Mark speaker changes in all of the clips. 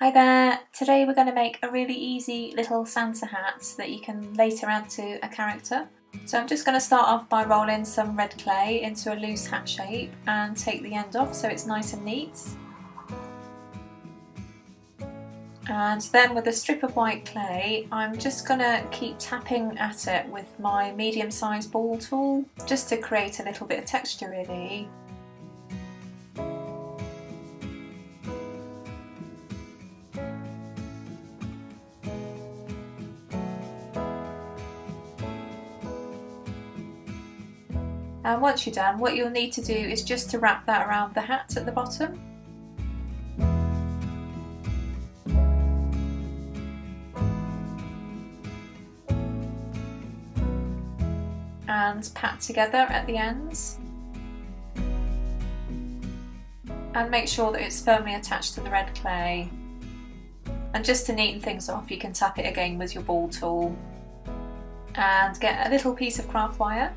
Speaker 1: Hi there! Today we're going to make a really easy little Santa hat that you can later add to a character. So I'm just going to start off by rolling some red clay into a loose hat shape and take the end off so it's nice and neat. And then with a strip of white clay, I'm just going to keep tapping at it with my medium-sized ball tool just to create a little bit of texture really. And once you're done, what you'll need to do is just to wrap that around the hat at the bottom. And pat together at the ends. And make sure that it's firmly attached to the red clay. And just to neaten things off, you can tap it again with your ball tool. And get a little piece of craft wire.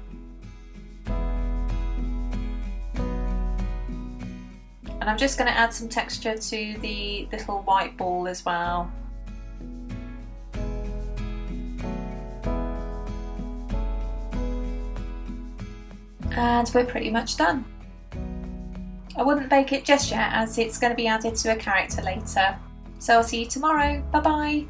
Speaker 1: And I'm just going to add some texture to the little white ball as well. And we're pretty much done. I wouldn't bake it just yet as it's going to be added to a character later. So I'll see you tomorrow. Bye bye!